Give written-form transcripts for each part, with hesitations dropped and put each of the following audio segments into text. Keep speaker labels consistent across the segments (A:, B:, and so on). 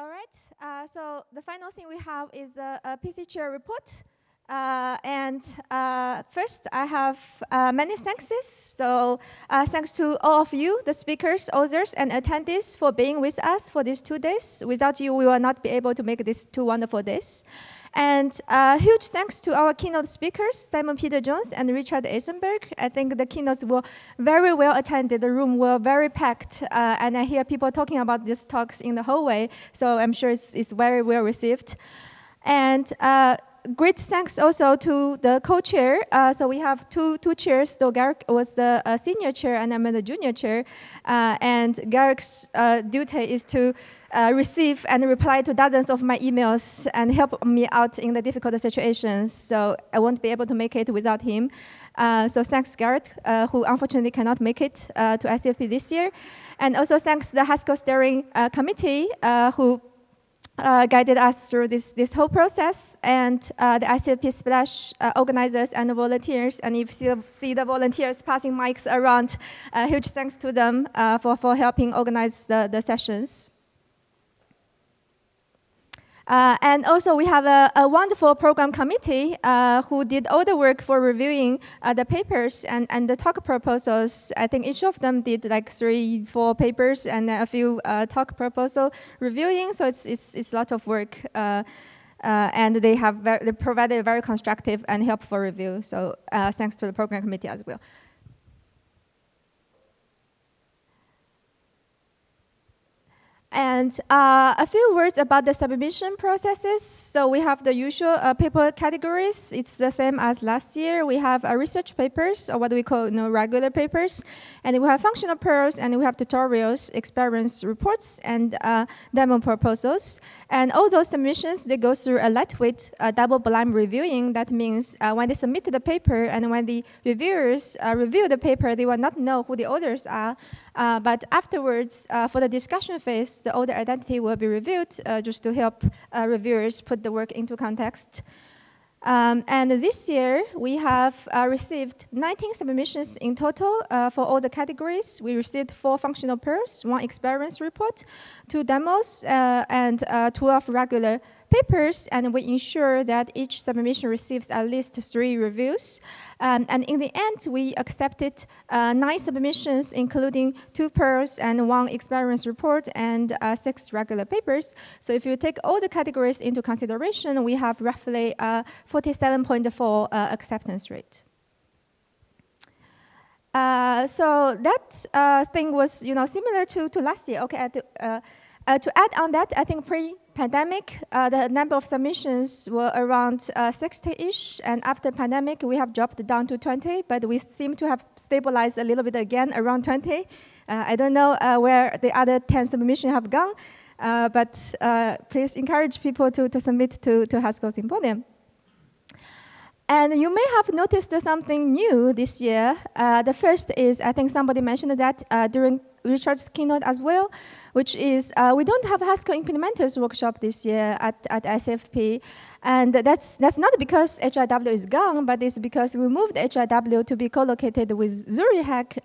A: All right, so the final thing we have is a PC chair report. First, I have many thanks. So thanks to all of you, the speakers, authors, and attendees for being with us for these 2 days. Without you, we will not be able to make these 2 wonderful days. And huge thanks to our keynote speakers, Simon Peter Jones and Richard Eisenberg. I think the keynotes were very well attended. The room were very packed. And I hear people talking about these talks in the hallway. So I'm sure it's very well received. And great thanks also to the co-chair. So we have two chairs. So Garrett was the senior chair and I'm the junior chair. And Garrett's duty is to receive and reply to dozens of my emails and help me out in the difficult situations. So I won't be able to make it without him. So thanks, Garrett, who unfortunately cannot make it to ICFP this year. And also thanks the Haskell Steering Committee, who guided us through this whole process, and the ICFP Splash organizers and the volunteers. And if you see the volunteers passing mics around, huge thanks to them for helping organize the sessions. And also we have a wonderful program committee who did all the work for reviewing the papers and the talk proposals. I think each of them did like 3-4 papers and a few talk proposal reviewing, so it's a lot of work. And they provided very constructive and helpful review, so thanks to the program committee as well. And a few words about the submission processes. So we have the usual paper categories. It's the same as last year. We have research papers, or what we call regular papers. And we have functional pearls, and we have tutorials, experience reports, and demo proposals. And all those submissions, they go through a lightweight double-blind reviewing. That means when they submit the paper and when the reviewers review the paper, they will not know who the authors are. But afterwards, for the discussion phase, the author identity will be reviewed just to help reviewers put the work into context. And this year, we have received 19 submissions in total for all the categories. We received 4 functional pearls, 1 experience report, 2 demos, and 12 regular papers, and we ensure that each submission receives at least 3 reviews. And in the end, we accepted 9 submissions, including 2 pearls and 1 experience report and 6 regular papers. So if you take all the categories into consideration, we have roughly 47.4 acceptance rate. So that thing was, similar to last year. Okay, to add on that, I think pre-pandemic, the number of submissions were around 60-ish, and after pandemic, we have dropped down to 20, but we seem to have stabilized a little bit again, around 20. I don't know where the other 10 submissions have gone, but please encourage people to submit to Haskell Symposium. And you may have noticed something new this year. The first is, I think somebody mentioned that during Richard's keynote as well, which is we don't have Haskell implementers workshop this year at ICFP. And that's not because HIW is gone, but it's because we moved HIW to be co-located with Zurich.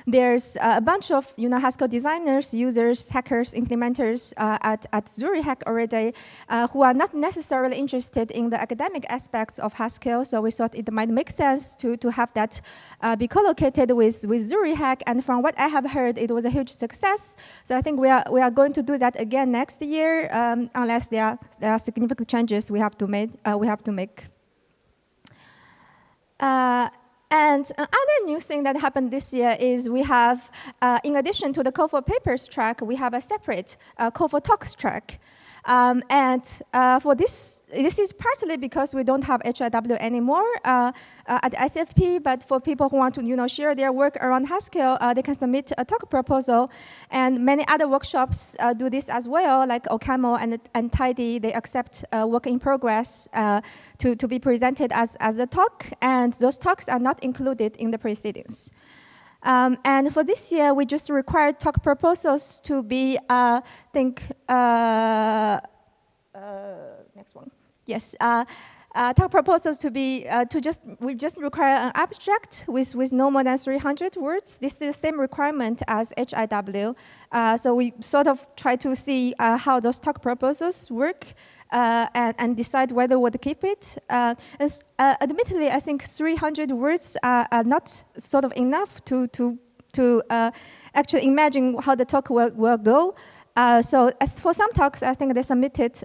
A: There's a bunch of Haskell designers, users, hackers, implementers at Zurich already who are not necessarily interested in the academic aspects of Haskell. So we thought it might make sense to have that be co-located with Zurich. And from what I have heard, it was a huge success. So I think we are going to do that again next year, unless there are significant changes we have to make. And another new thing that happened this year is we have, in addition to the Code for Papers track, we have a separate Code for Talks track. For this is partly because we don't have HIW anymore at ICFP, but for people who want to share their work around Haskell, they can submit a talk proposal. And many other workshops do this as well, like OCaml and Tidy. They accept work in progress to be presented as a talk, and those talks are not included in the proceedings. And for this year, we just required talk proposals to be, next one. Yes. talk proposals to be we just require an abstract with no more than 300 words. This is the same requirement as HIW. So we sort of try to see how those talk proposals work and decide whether we would keep it. Admittedly, I think 300 words are not sort of enough to actually imagine how the talk will go. So as for some talks, I think they submitted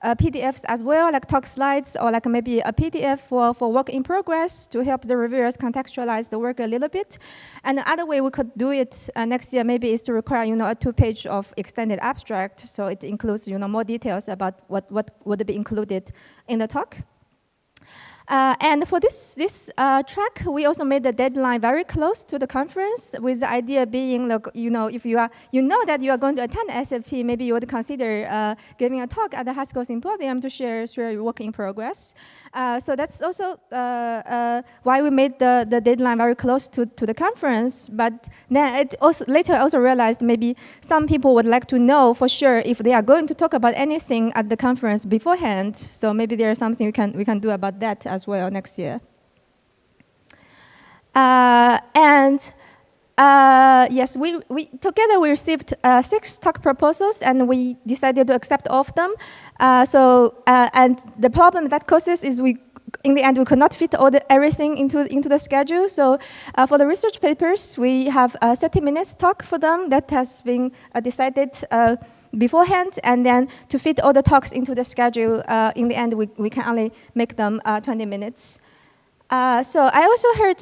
A: PDFs as well, like talk slides, or like maybe a PDF for work in progress to help the reviewers contextualize the work a little bit. And the other way we could do it next year maybe is to require, a 2-page of extended abstract, so it includes, more details about what would be included in the talk. And for this track, we also made the deadline very close to the conference, with the idea being, look, if you know that you are going to attend SFP, maybe you would consider giving a talk at the Haskell Symposium to share your work in progress. So that's also why we made the deadline very close to the conference. But then later I also realized maybe some people would like to know for sure if they are going to talk about anything at the conference beforehand. So maybe there is something we can do about that as well next year. Yes, we together we received 6 talk proposals, and we decided to accept all of them. And the problem that causes is in the end, we could not fit everything into the schedule. So for the research papers, we have a 30 minutes talk for them that has been decided beforehand, and then to fit all the talks into the schedule, in the end, we can only make them 20 minutes. So I also heard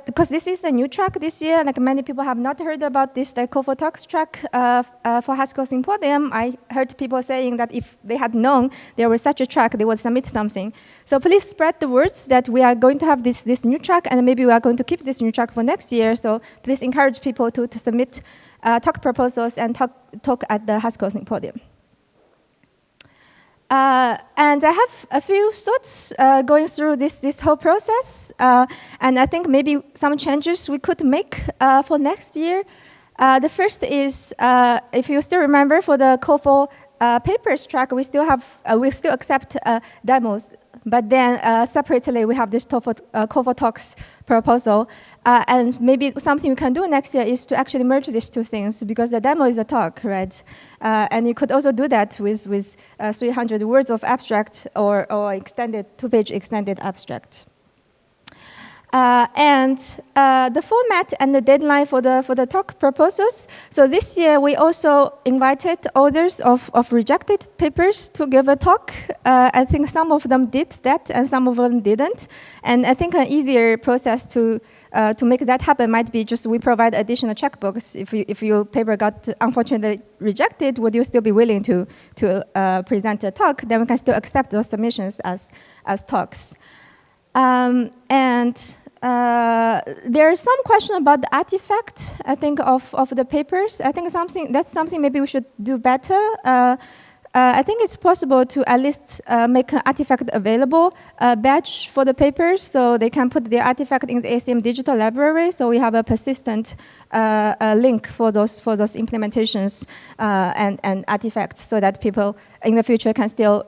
A: because this is a new track this year, like many people have not heard about this COFO Talks track for Haskell Symposium. I heard people saying that if they had known there was such a track, they would submit something. So please spread the words that we are going to have this new track, and maybe we are going to keep this new track for next year. So please encourage people to submit talk proposals and talk at the Haskell Symposium. And I have a few thoughts going through this whole process, and I think maybe some changes we could make for next year. The first is, if you still remember, for the COFO papers track, we still accept demos. But then separately, we have this COFO Talks proposal. And maybe something we can do next year is to actually merge these two things, because the demo is a talk, right? And you could also do that with 300 words of abstract or extended 2-page extended abstract. And the format and the deadline for the talk proposals. So this year we also invited authors of rejected papers to give a talk. I think some of them did that and some of them didn't. And I think an easier process to make that happen might be just we provide additional checkbooks. If your paper got unfortunately rejected, would you still be willing to present a talk? Then we can still accept those submissions as talks. There is some question about the artifact, I think, of the papers. I think that's something maybe we should do better. I think it's possible to at least make an artifact available badge for the papers, so they can put their artifact in the ACM digital library. So we have a persistent link for those implementations and artifacts, so that people in the future can still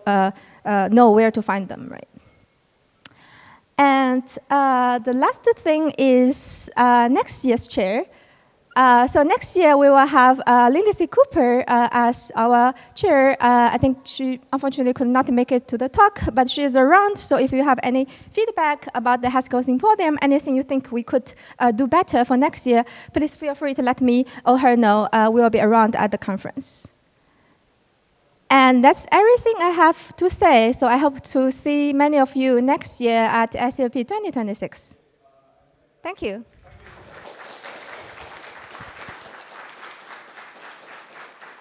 A: know where to find them, right? And the last thing is next year's chair. So next year we will have Lindsay Cooper as our chair. I think she unfortunately could not make it to the talk, but she is around. So if you have any feedback about the Haskell Symposium, anything you think we could do better for next year, please feel free to let me or her know. We will be around at the conference. And that's everything I have to say. So I hope to see many of you next year at SLP 2026. Thank you.